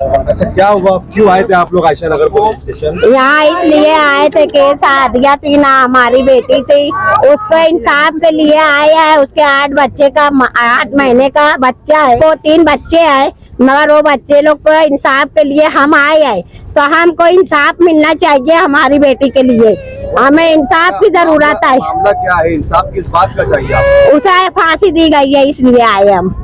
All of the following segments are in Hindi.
अच्छा, क्या हुआ, क्यों आए थे आप लोग आयशा नगर पुलिस स्टेशन? यहाँ इसलिए आए थे कि शादियाँ थी ना, हमारी बेटी थी, उसको इंसाफ के लिए आए हैं। उसके 8 महीने का बच्चा है, वो 3 बच्चे हैं, मगर वो बच्चे लोग को इंसाफ के लिए हम आए हैं। तो हमको इंसाफ मिलना चाहिए हमारी बेटी के लिए, हमें इंसाफ की जरूरत है। मामला क्या है, इंसाफ किस बात का चाहिए आपको? उसे फांसी दी गई है, इसलिए आए हम।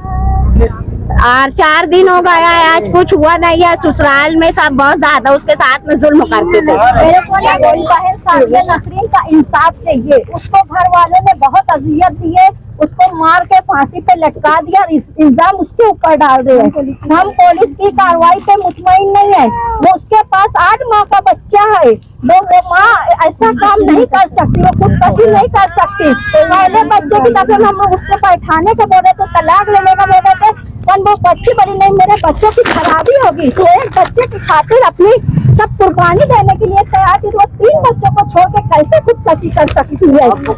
और 4 दिन हो गया है, आज कुछ हुआ नहीं है। ससुराल में सब बहुत ज्यादा उसके साथ में जुल्म करते थे। मेरे को ना बहन सादिया नसरीन का इंसाफ चाहिए। उसको घर वालों ने बहुत अजियत दिए, उसको मार के फांसी पे लटका दिया, इल्जाम उसके ऊपर डाल रहे हैं। हम पुलिस की कार्रवाई पे मुतमईन नहीं है। वो उसके पास 8 माह का बच्चा है, वो माँ ऐसा काम नहीं कर सकती, वो खुदकशी नहीं कर सकती। पहले बच्चे की तरफ हम उसको बैठाने के बोले थे, तलाक लेने का बोले थे, पर वो बच्ची बड़ी नहीं, मेरे बच्चों की खराबी होगी तो एक बच्चे की खातिर अपनी सब कुर्बानी देने के लिए तैयार थी। वो 3 बच्चों को छोड़ के कैसे खुदकशी कर सकती है? और वो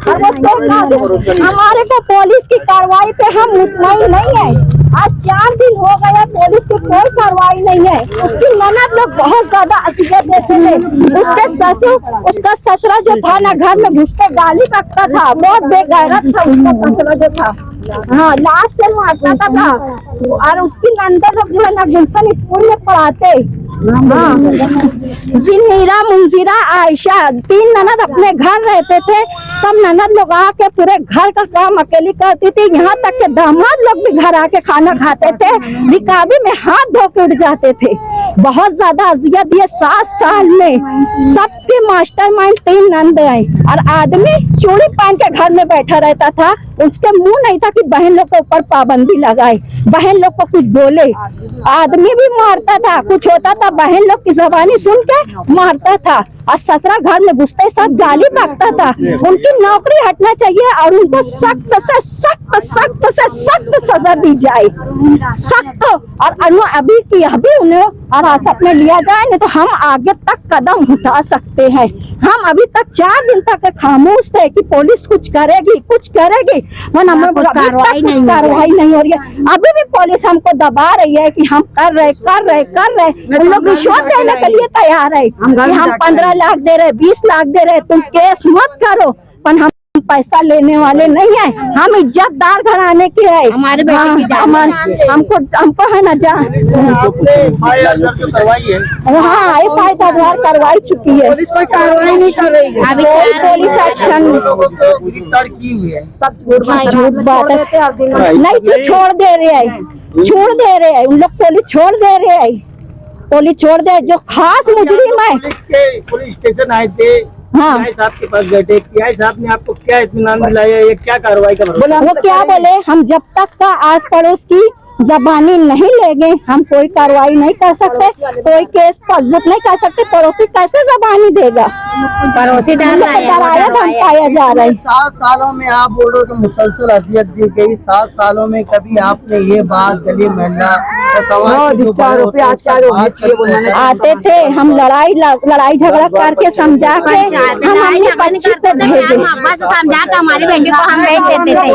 हमारे को पुलिस की कार्रवाई पे हम मुतमईन नहीं है। आज 4 दिन हो गया, पुलिस की कोई कार्रवाई नहीं है। उसकी ननद लोग बहुत ज्यादा अजियत देते थे। उसका ससुरा जो था ना, घर में घुस के गाली बकता था, बहुत बेगैरत था उसका ससुरा जो था। हाँ, लाश से मारता था। और उसकी नंदा लोग जो है ना, गुलशन स्कूल में पढ़ाते। हाँ, नीरा, मुंजीरा, आयशा 3 ननद अपने घर रहते थे। सब ननद लोग आके पूरे घर का काम अकेली करती थी। यहाँ तक के दामाद लोग भी घर आके खाना खाते थे, निकाबी में हाथ धो के उठ जाते थे। बहुत ज्यादा अजियत दिए 7 साल में। सबके मास्टरमाइंड 3 नंद आए, और आदमी चूड़ी पहन के घर में बैठा रहता था। उसके मुंह नहीं था कि बहन लोग के ऊपर पाबंदी लगाए, बहन लोग को कुछ बोले। आदमी भी मारता था, कुछ होता था बहन लोग की जबानी सुन के मारता था। और ससुरा घर में घुसते साथ गाली बकता था। उनकी नौकरी हटना चाहिए और उनको सख्त से सख्त सजा दी जाए, सख्त। और अभी की अभी उन्हें हिरासत में लिया जाए, नहीं तो हम आगे तक कदम उठा सकते हैं। हम अभी तक 4 दिन तक खामोश थे कि पुलिस कुछ करेगी, कार्रवाई नहीं हो रही है। अभी भी पुलिस हमको दबा रही है कि हम कर रहे। उन लोग रिश्वत देने के लिए तैयार है कि हम 15 लाख दे रहे, 20 लाख दे रहे, तुम केस मत करो। पर हम पैसा लेने वाले नहीं है, हम इज्जतदार घराने के है। हमारे हमको है ना हाँ, FIR करवाई चुकी है। पुलिस कोई कार्रवाई नहीं कर रही है, अभी पुलिस एक्शन झूठ बात नहीं, छोड़ दे रहे हैं उन लोग। पुलिस छोड़ दे रहे हैं, पुलिस छोड़ दे। जो खास मुजरिम है, पुलिस स्टेशन आए थे, हाँ, साहब के पास गए थे, साहब ने आपको क्या इत्मीनान दिलाया, ये क्या कार्रवाई का भरोसा? वो क्या बोले, हम जब तक का आस पड़ोस की जबानी नहीं लेंगे हम कोई कार्रवाई नहीं कर सकते, कोई केस मजबूत नहीं कर सकते। पड़ोसी कैसे जबानी देगा? पड़ोसी डराया धमकाया जा रहा है। 7 सालों में आप बोल रहे हो कि मुसलसल अजियत दी गई। 7 सालों में कभी आपने ये बात गली महिला आते थे, हम लड़ाई झगड़ा करके समझा के हम अपनी बच्ची को भेजे, बस समझा के हमारी बेटी को हम भेज देते थे।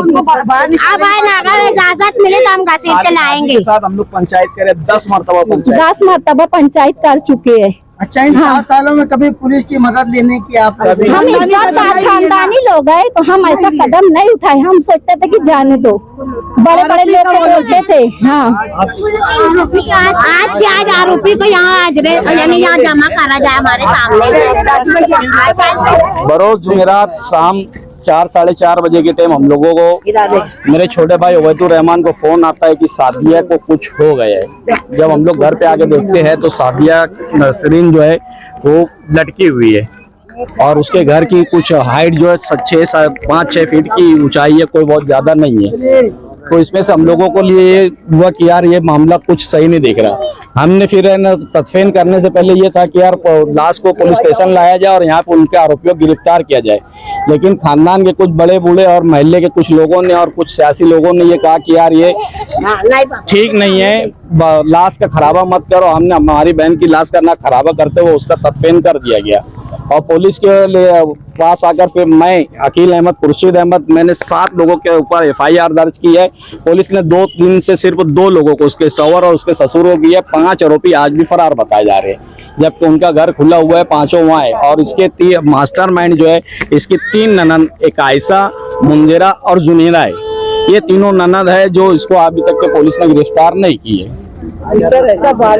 अब अगर इजाजत मिले तो हम घसीट के लाएंगे। हम लोग पंचायत करे 10 मरतबा पंचायत कर चुके हैं। अच्छा, इन 7 सालों में कभी पुलिस की मदद लेने की आप हम खानदानी लोग हैं तो हम ऐसा कदम नहीं उठाए। हम सोचते थे कि जाने दो, बड़े लोग बोलते थे। हाँ, आज आरोपी को यहाँ जमा करा जाए हमारे सामने। बरोज जुमेरात शाम 4 साढ़े 4 बजे के टाइम हम लोगों को मेरे छोटे भाई उबैदुर रहमान को फोन आता है कि सादिया को कुछ हो गया है। जब हम लोग घर पे आके देखते हैं तो सादिया नसरीन जो है वो लटकी हुई है, और उसके घर की कुछ हाइट जो है 5-6 फीट की ऊंचाई है, कोई बहुत ज्यादा नहीं है। तो इसमें से हम लोगों को लिए हुआ कि यार ये मामला कुछ सही नहीं दिख रहा। हमने फिर तदफीन करने से पहले ये था कि यार लाश को पुलिस स्टेशन लाया जाए और यहाँ पे उनके आरोपियों को गिरफ्तार किया जाए। लेकिन खानदान के कुछ बड़े बूढ़े और महल्ले के कुछ लोगों ने और कुछ सियासी लोगों ने ये कहा कि यार ये ठीक नहीं है, लाश का खराबा मत करो। हमने हमारी बहन की लाश का ना खराबा करते हुए उसका तदफीन कर दिया गया। और पुलिस के लिए पास आकर फिर मैं अकील अहमद, खुर्शीद अहमद, मैंने 7 लोगों के ऊपर FIR दर्ज की है। पुलिस ने 2 दिन से सिर्फ 2 लोगों को, उसके सवर और उसके ससुर को की है। 5 आरोपी आज भी फरार बताए जा रहे हैं, जबकि उनका घर खुला हुआ है, 5 वहाँ है। और इसके मास्टरमाइंड जो है, इसकी 3 ननद, एक आयशा, मुंजेरा और जुनीरा है। ये तीनों ननद है जो इसको अभी तक के पुलिस ने गिरफ्तार नहीं की है।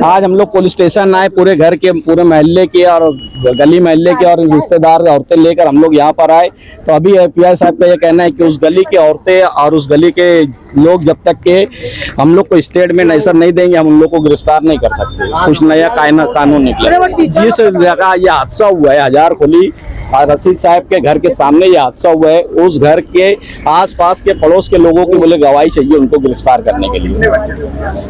आज हम लोग पुलिस स्टेशन आए, पूरे घर के, पूरे मोहल्ले के और गली मोहल्ले के और रिश्तेदार औरतें लेकर हम लोग यहाँ पर आए। तो अभी PI साहब का ये कहना है कि उस गली के औरतें और उस गली के लोग जब तक के हम लोग को स्टेटमेंट ऐसा नहीं देंगे, हम उन लोग को गिरफ्तार नहीं कर सकते। कुछ नया कानून निकला। जिस जगह ये हादसा हुआ है, हजार खुली रशीद साहब के घर के सामने ये हादसा हुआ है, उस घर के आसपास के पड़ोस के लोगों की बोले गवाही चाहिए उनको गिरफ्तार करने के लिए।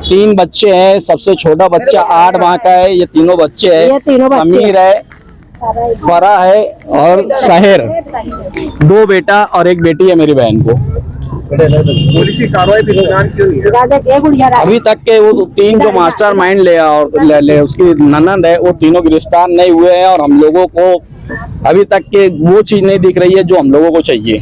3 बच्चे हैं, सबसे छोटा बच्चा 8 माह का है। ये तीनों बच्चे हैं, समीर है, फरा है और शहर। 2 बेटा और 1 बेटी है मेरी बहन को। पुलिस की कार्रवाई क्यों नहीं है? अभी तक के वो 3 जो मास्टरमाइंड ले उसकी ननद है, वो तीनों गिरफ्तार नहीं हुए हैं। और हम लोगों को अभी तक के वो चीज नहीं दिख रही है जो हम लोगों को चाहिए।